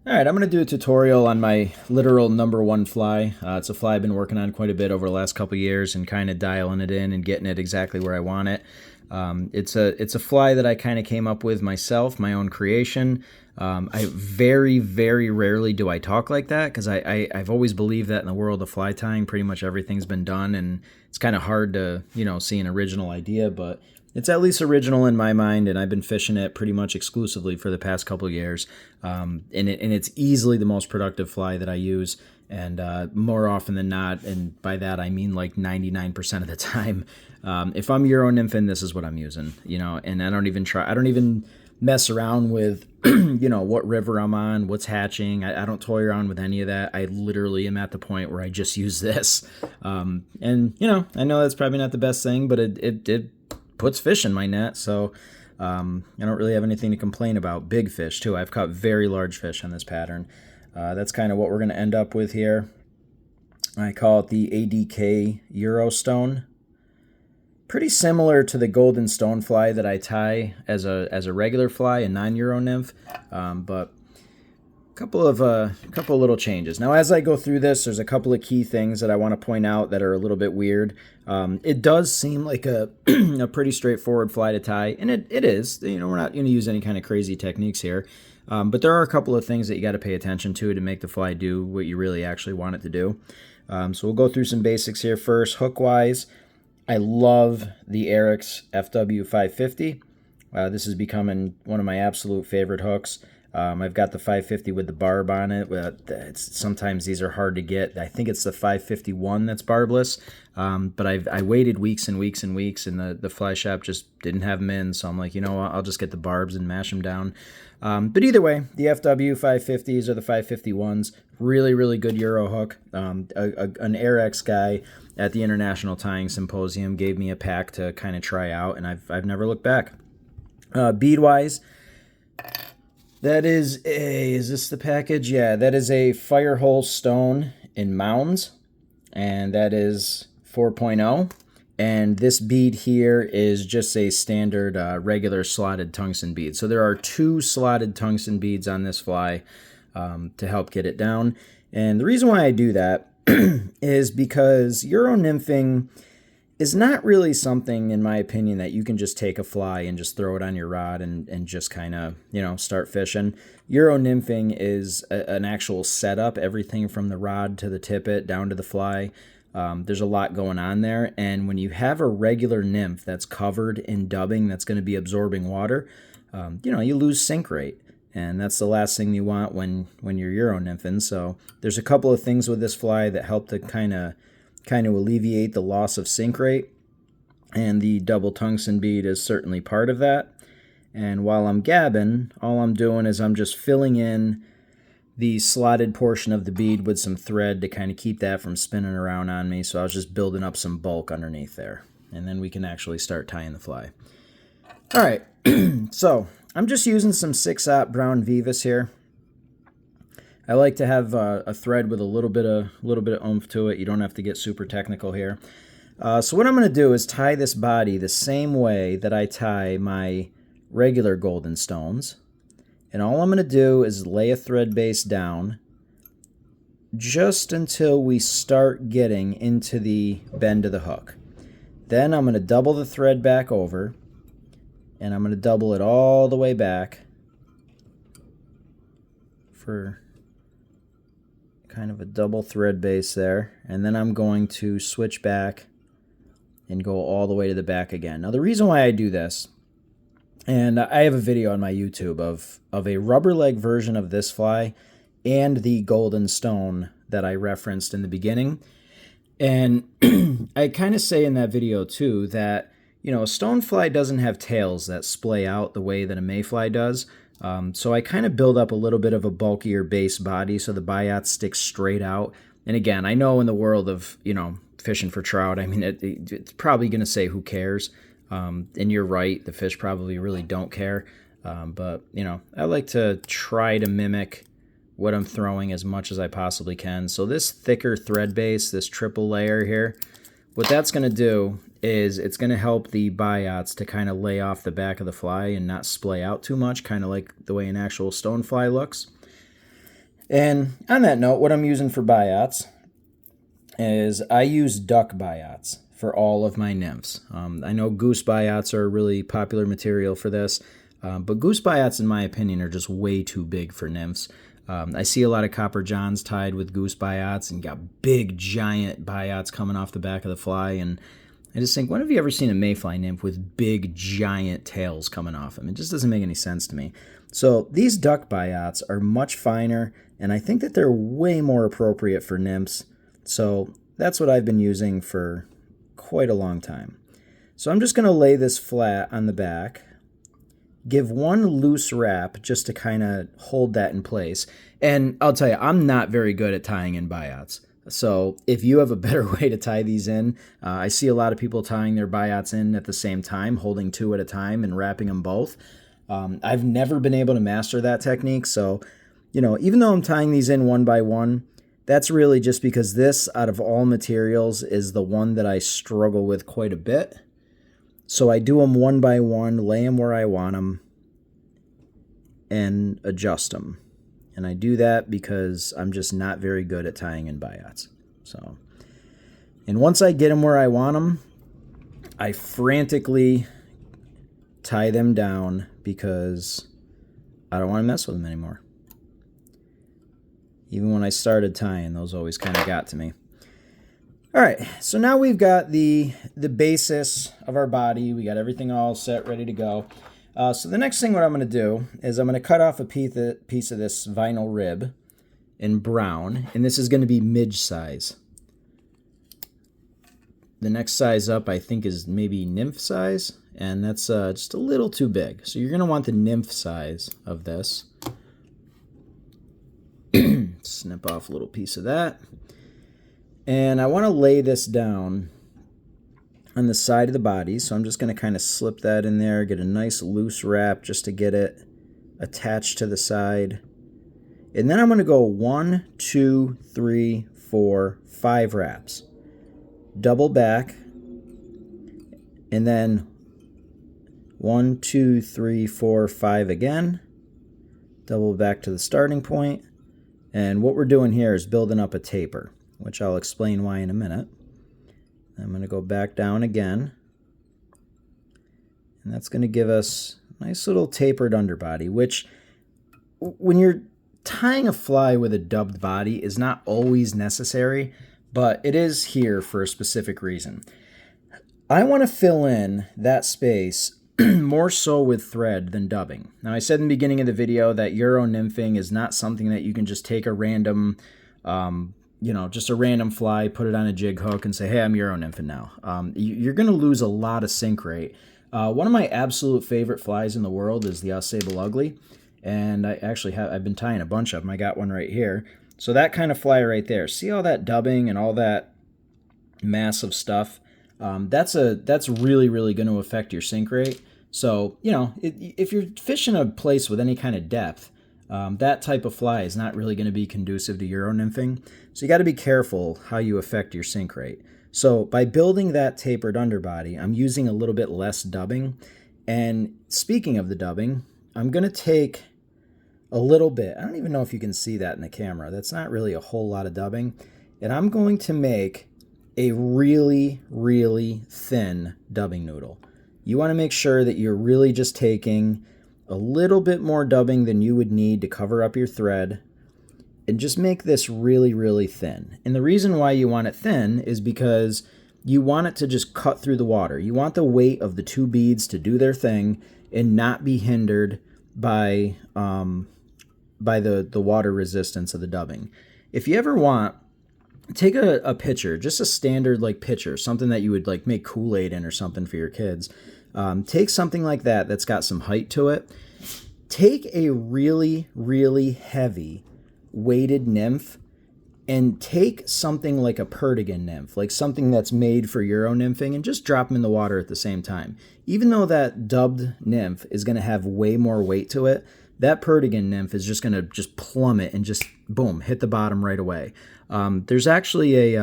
Alright, I'm going to do a tutorial on my literal #1 fly. It's a fly I've been working on quite a bit over the last couple years and kind of dialing it in and getting it exactly where I want it. It's a fly that I kind of came up with myself, my own creation. I very, very rarely do I talk like that because I've always believed that in the world of fly tying, pretty much everything's been done, and it's kind of hard to, see an original idea, but it's at least original in my mind, and I've been fishing it pretty much exclusively for the past couple of years. And it's easily the most productive fly that I use, and more often than not, and by that I mean like 99% of the time, if I'm Euro nymphing, this is what I'm using, and I don't even mess around with, what river I'm on, what's hatching. I don't toy around with any of that. I literally am at the point where I just use this. And, I know that's probably not the best thing, but it puts fish in my net, so I don't really have anything to complain about. Big fish, too. I've caught very large fish on this pattern. That's kind of what we're going to end up with here. I call it the ADK Euro Stone. Pretty similar to the golden stonefly that I tie as a regular fly, a non-Euro nymph, but a couple of little changes. Now, as I go through this, there's a couple of key things that I want to point out that are a little bit weird. It does seem like a a pretty straightforward fly to tie, and it is. We're not going to use any kind of crazy techniques here, but there are a couple of things that you got to pay attention to make the fly do what you really actually want it to do. So we'll go through some basics here first. Hook-wise, I love the ahrex FW550. This is becoming one of my absolute favorite hooks. I've got the 550 with the barb on it. Sometimes these are hard to get. I think it's the 551 that's barbless. But I waited weeks and weeks and weeks, and the fly shop just didn't have them in. So I'm like, you know what? I'll just get the barbs and mash them down. But either way, the FW 550s or the 551s, really, really good Euro hook. An ahrex guy at the International Tying Symposium gave me a pack to kind of try out, and I've never looked back. Bead-wise, that is this the package? Yeah, that is a firehole stone in mounds, and that is 4.0. And this bead here is just a standard regular slotted tungsten bead. So there are 2 slotted tungsten beads on this fly to help get it down. And the reason why I do that is because Euro nymphing is not really something, in my opinion, that you can just take a fly and just throw it on your rod and just kind of, start fishing. Euro nymphing is an actual setup, everything from the rod to the tippet down to the fly. There's a lot going on there, and when you have a regular nymph that's covered in dubbing that's going to be absorbing water, you lose sink rate, and that's the last thing you want when you're Euro nymphing. So there's a couple of things with this fly that help to kind of alleviate the loss of sink rate, and the double tungsten bead is certainly part of that. And while I'm gabbing, all I'm doing is I'm just filling in the slotted portion of the bead with some thread to kind of keep that from spinning around on me. So I was just building up some bulk underneath there, and then we can actually start tying the fly. All right, so I'm just using some 6/0 brown Vivas here. I like to have a thread with a little bit of oomph to it. You don't have to get super technical here. So what I'm going to do is tie this body the same way that I tie my regular golden stones. And all I'm going to do is lay a thread base down just until we start getting into the bend of the hook. Then I'm going to double the thread back over, and I'm going to double it all the way back for kind of a double thread base there. And then I'm going to switch back and go all the way to the back again. Now, the reason why I do this, and I have a video on my YouTube of a rubber leg version of this fly and the golden stone that I referenced in the beginning. And I kind of say in that video too that, a stone fly doesn't have tails that splay out the way that a mayfly does. So I kind of build up a little bit of a bulkier base body so the biot sticks straight out. And again, I know in the world of, fishing for trout, I mean, it's probably going to say who cares. And you're right, the fish probably really don't care. But, I like to try to mimic what I'm throwing as much as I possibly can. So this thicker thread base, this triple layer here, what that's going to do is it's going to help the biots to kind of lay off the back of the fly and not splay out too much, kind of like the way an actual stone fly looks. And on that note, what I'm using for biots is I use duck biots for all of my nymphs. I know goose biots are a really popular material for this, but goose biots, in my opinion, are just way too big for nymphs. I see a lot of copper johns tied with goose biots and got big, giant biots coming off the back of the fly. And I just think, when have you ever seen a mayfly nymph with big, giant tails coming off them? It just doesn't make any sense to me. So these duck biots are much finer, and I think that they're way more appropriate for nymphs. So that's what I've been using for quite a long time. So I'm just going to lay this flat on the back, give one loose wrap just to kind of hold that in place. And I'll tell you, I'm not very good at tying in biots. So if you have a better way to tie these in, I see a lot of people tying their biots in at the same time, holding two at a time and wrapping them both. I've never been able to master that technique. So, even though I'm tying these in one by one, that's really just because this, out of all materials, is the one that I struggle with quite a bit. So I do them one by one, lay them where I want them, and adjust them. And I do that because I'm just not very good at tying in biots. So, and once I get them where I want them, I frantically tie them down because I don't want to mess with them anymore. Even when I started tying, those always kind of got to me. All right, so now we've got the basis of our body. We got everything all set, ready to go. So the next thing what I'm going to do is I'm going to cut off a piece of this vinyl rib in brown, and this is going to be midge size. The next size up, I think, is maybe nymph size, and that's just a little too big. So you're going to want the nymph size of this. Snip off a little piece of that. And I want to lay this down on the side of the body, so I'm just going to kind of slip that in there, get a nice loose wrap just to get it attached to the side. And then I'm going to go 1, 2, 3, 4, 5 wraps. Double back, and then 1, 2, 3, 4, 5 again. Double back to the starting point. And what we're doing here is building up a taper, which I'll explain why in a minute. I'm going to go back down again. And that's going to give us a nice little tapered underbody, which when you're tying a fly with a dubbed body is not always necessary, but it is here for a specific reason. I want to fill in that space more so with thread than dubbing. Now, I said in the beginning of the video that Euro nymphing is not something that you can just take a random, just a random fly, put it on a jig hook and say, hey, I'm Euro nymphing now. You're going to lose a lot of sink rate. One of my absolute favorite flies in the world is the Sable Ugly. And I've been tying a bunch of them. I got one right here. So that kind of fly right there. See all that dubbing and all that massive stuff? That's really, really going to affect your sink rate. So, if you're fishing a place with any kind of depth, that type of fly is not really going to be conducive to Euro nymphing. So you got to be careful how you affect your sink rate. So by building that tapered underbody, I'm using a little bit less dubbing. And speaking of the dubbing, I'm going to take a little bit. I don't even know if you can see that in the camera. That's not really a whole lot of dubbing. And I'm going to make a really, really thin dubbing noodle. You want to make sure that you're really just taking a little bit more dubbing than you would need to cover up your thread, and just make this really, really thin. And the reason why you want it thin is because you want it to just cut through the water. You want the weight of the two beads to do their thing and not be hindered by the water resistance of the dubbing. If you ever want, take a pitcher, just a standard pitcher, something that you would make Kool-Aid in or something for your kids. Take something like that that's got some height to it. Take a really, really heavy weighted nymph and take something like a Perdigan nymph, like something that's made for Euro nymphing, and just drop them in the water at the same time. Even though that dubbed nymph is going to have way more weight to it, that Perdigan nymph is just going to just plummet and just boom, hit the bottom right away. There's actually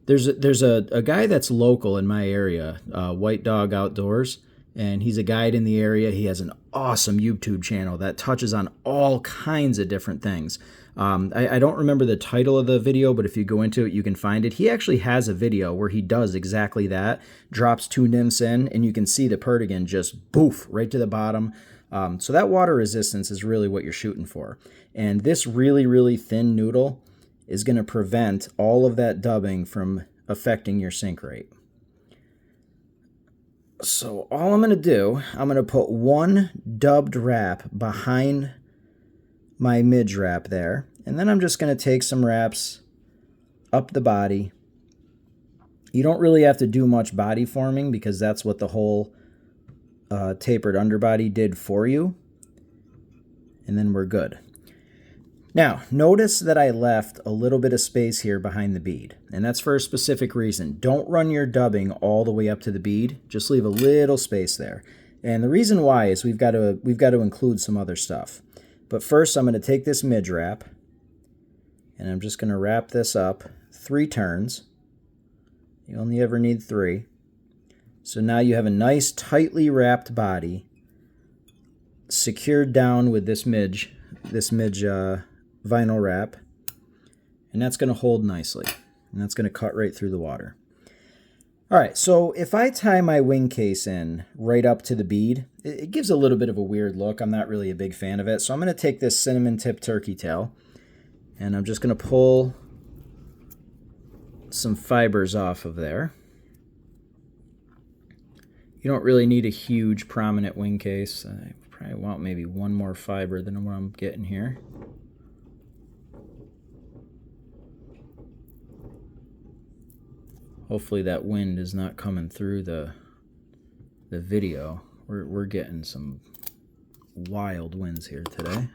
there's a guy that's local in my area, White Dog Outdoors, and he's a guide in the area. He has an awesome YouTube channel that touches on all kinds of different things. I don't remember the title of the video, but if you go into it, you can find it. He actually has a video where he does exactly that, drops 2 nymphs in, and you can see the perdigan just boof right to the bottom. So that water resistance is really what you're shooting for. And this really, really thin noodle is going to prevent all of that dubbing from affecting your sink rate. So all I'm going to do, I'm going to put 1 dubbed wrap behind my midge wrap there. And then I'm just going to take some wraps up the body. You don't really have to do much body forming because that's what the whole tapered underbody did for you. And then we're good. Now, notice that I left a little bit of space here behind the bead, and that's for a specific reason. Don't run your dubbing all the way up to the bead. Just leave a little space there. And the reason why is we've got to include some other stuff. But first, I'm going to take this midge wrap, and I'm just going to wrap this up 3 turns. You only ever need 3. So now you have a nice tightly wrapped body secured down with this midge vinyl wrap, and that's going to hold nicely, and that's going to cut right through the water. All right, so if I tie my wing case in right up to the bead, it gives a little bit of a weird look. I'm not really a big fan of it, so I'm going to take this cinnamon tip turkey tail, and I'm just going to pull some fibers off of there. You don't really need a huge prominent wing case. I probably want maybe 1 more fiber than what I'm getting here. Hopefully that wind is not coming through the video. We're getting some wild winds here today.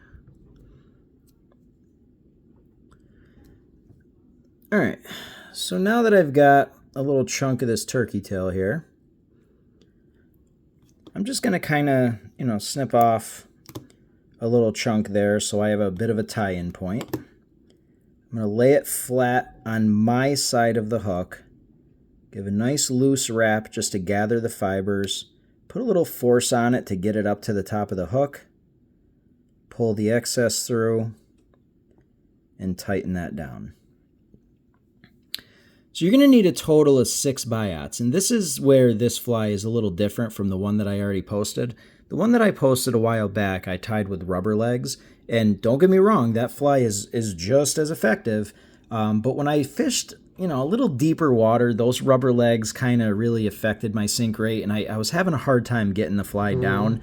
All right, so now that I've got a little chunk of this turkey tail here, I'm just going to kind of, snip off a little chunk there so I have a bit of a tie-in point. I'm going to lay it flat on my side of the hook. Give a nice loose wrap just to gather the fibers. Put a little force on it to get it up to the top of the hook. Pull the excess through and tighten that down. So you're going to need a total of 6 biots, and this is where this fly is a little different from the one that I already posted. The one that I posted a while back, I tied with rubber legs, and don't get me wrong, that fly is just as effective, but when I fished a little deeper water, those rubber legs kind of really affected my sink rate, and I was having a hard time getting the fly down.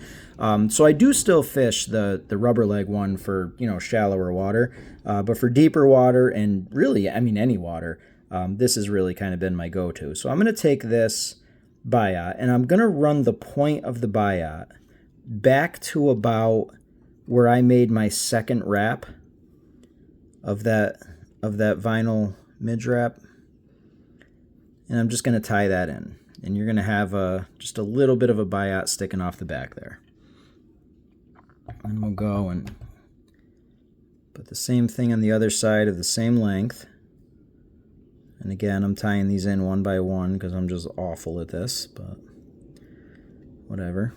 So I do still fish the rubber leg one for, shallower water, but for deeper water, and really, any water, this has really kind of been my go-to. So I'm going to take this biot, and I'm going to run the point of the biot back to about where I made my second wrap of that vinyl midge wrap. And I'm just going to tie that in. And you're going to have just a little bit of a biot sticking off the back there. And we'll go and put the same thing on the other side of the same length. And again, I'm tying these in one by one because I'm just awful at this, but whatever.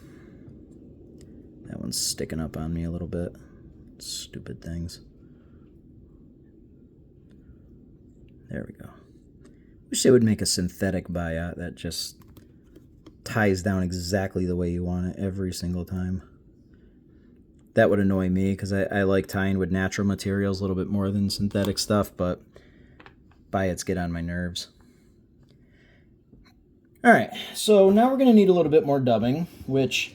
That one's sticking up on me a little bit. Stupid things. There we go. Wish they would make a synthetic biot that just ties down exactly the way you want it every single time. That would annoy me because I like tying with natural materials a little bit more than synthetic stuff, but biots get on my nerves. Alright, so now we're going to need a little bit more dubbing, which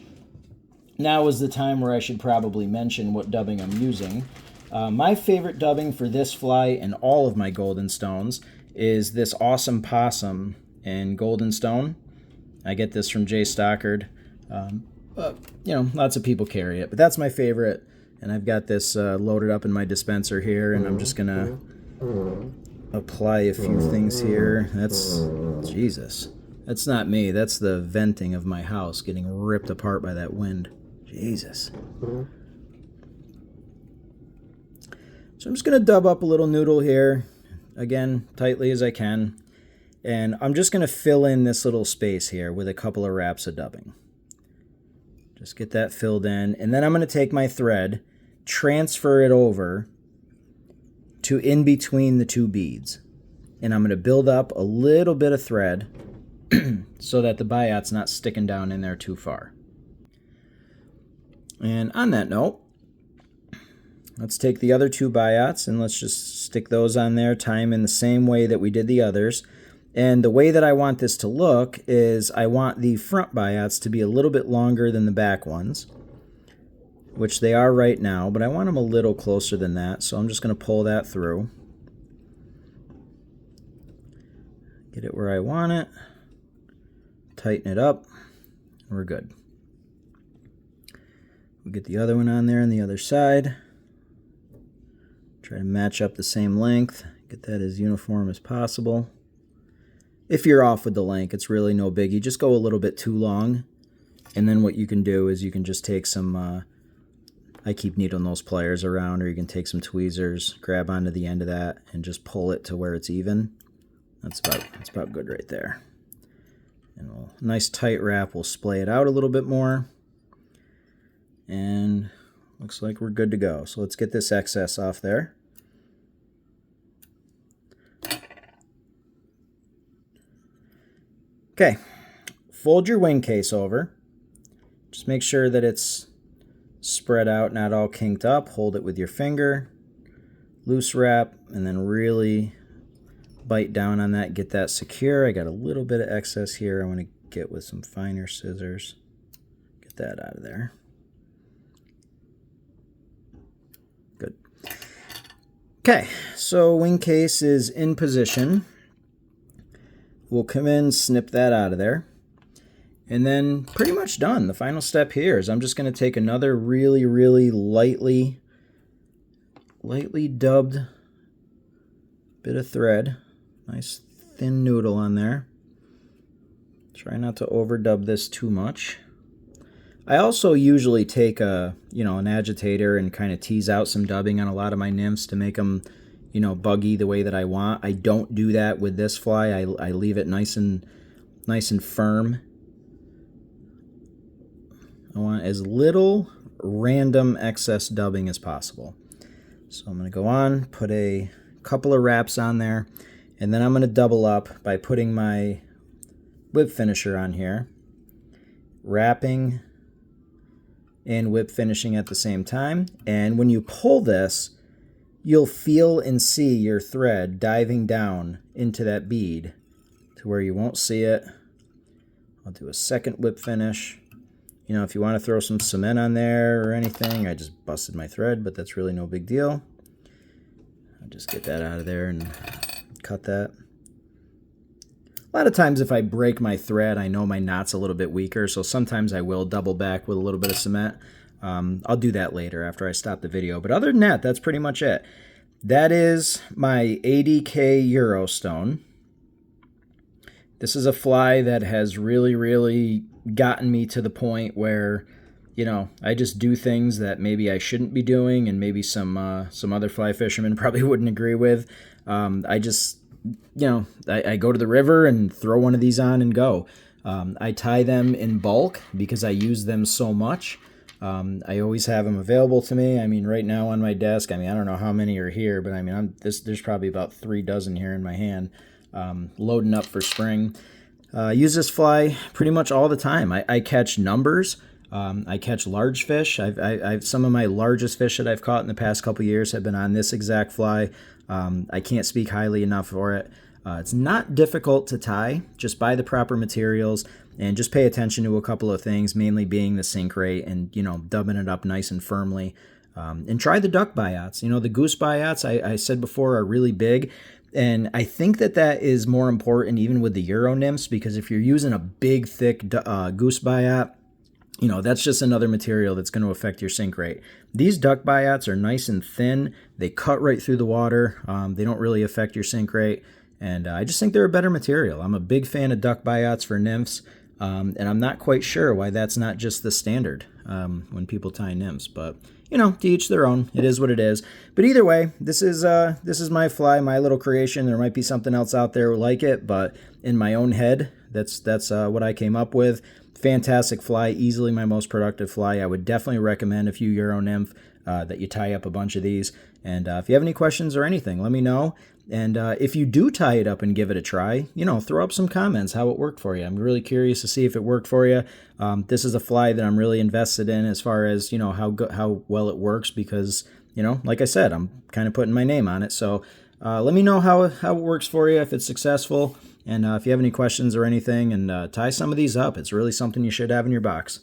now is the time where I should probably mention what dubbing I'm using. My favorite dubbing for this fly and all of my golden stones is this awesome possum in golden stone. I get this from Jay Stockard. Lots of people carry it, but that's my favorite. And I've got this loaded up in my dispenser here, and I'm just gonna apply a few things here. Jesus. That's not me. That's the venting of my house getting ripped apart by that wind. Jesus. So I'm just gonna dub up a little noodle here. Again, tightly as I can, and I'm just going to fill in this little space here with a couple of wraps of dubbing. Just get that filled in. And then I'm going to take my thread, transfer it over to in between the two beads. And I'm going to build up a little bit of thread so that the biot's not sticking down in there too far. And on that note, let's take the other two biots and let's just stick those on there, tie them in the same way that we did the others. And the way that I want this to look is I want the front biots to be a little bit longer than the back ones, which they are right now, but I want them a little closer than that, so I'm just going to pull that through. Get it where I want it, tighten it up, and we're good. We'll get the other one on there on the other side. Try to match up the same length, get that as uniform as possible. If you're off with the length, it's really no biggie. Just go a little bit too long, and then what you can do is you can just take some, I keep needle nose pliers around, or you can take some tweezers, grab onto the end of that, and just pull it to where it's even. That's about good right there. And a nice tight wrap will splay it out a little bit more. And looks like we're good to go. So let's get this excess off there. Okay, fold your wing case over. Just make sure that it's spread out, not all kinked up. Hold it with your finger, loose wrap, and then really bite down on that, get that secure. I got a little bit of excess here I want to get with some finer scissors. Get that out of there. Good. Okay, so wing case is in position. We'll come in, snip that out of there, and then pretty much done. The final step here is I'm just going to take another really, really lightly dubbed bit of thread. Nice thin noodle on there. Try not to overdub this too much. I also usually take an agitator and kind of tease out some dubbing on a lot of my nymphs to make them, buggy the way that I want. I don't do that with this fly. I leave it nice and firm. I want as little random excess dubbing as possible. So I'm going to go on, put a couple of wraps on there, and then I'm going to double up by putting my whip finisher on here, wrapping and whip finishing at the same time. And when you pull this, you'll feel and see your thread diving down into that bead to where you won't see it. I'll do a second whip finish. If you want to throw some cement on there or anything, I just busted my thread, but that's really no big deal. I'll just get that out of there and cut that. A lot of times if I break my thread, I know my knot's a little bit weaker, so sometimes I will double back with a little bit of cement. I'll do that later after I stop the video. But other than that, that's pretty much it. That is my ADK Eurostone. This is a fly that has really, really gotten me to the point where, I just do things that maybe I shouldn't be doing, and maybe some other fly fishermen probably wouldn't agree with. I just, I go to the river and throw one of these on and go. I tie them in bulk because I use them so much. I always have them available to me. I mean, right now on my desk, I don't know how many are here, but there's probably about 3 dozen here in my hand, loading up for spring. Use this fly pretty much all the time. I catch numbers. I catch large fish. I've some of my largest fish that I've caught in the past couple years have been on this exact fly. I can't speak highly enough for it. It's not difficult to tie. Just buy the proper materials and just pay attention to a couple of things, mainly being the sink rate and, dubbing it up nice and firmly. And try the duck biots. The goose biots, I said before, are really big. And I think that is more important even with the Euro nymphs, because if you're using a big, thick goose biot, that's just another material that's going to affect your sink rate. These duck biots are nice and thin. They cut right through the water. They don't really affect your sink rate. And I just think they're a better material. I'm a big fan of duck biots for nymphs. And I'm not quite sure why that's not just the standard when people tie nymphs. But, to each their own. It is what it is. But either way, this is my fly, my little creation. There might be something else out there like it. But in my own head, That's what I came up with. Fantastic fly, easily my most productive fly. I would definitely recommend if you Euro nymph that you tie up a bunch of these. And if you have any questions or anything, let me know. And if you do tie it up and give it a try, throw up some comments how it worked for you. I'm really curious to see if it worked for you. This is a fly that I'm really invested in as far as, how well it works because, like I said, I'm kind of putting my name on it. So let me know how it works for you, if it's successful. And if you have any questions or anything, and tie some of these up. It's really something you should have in your box.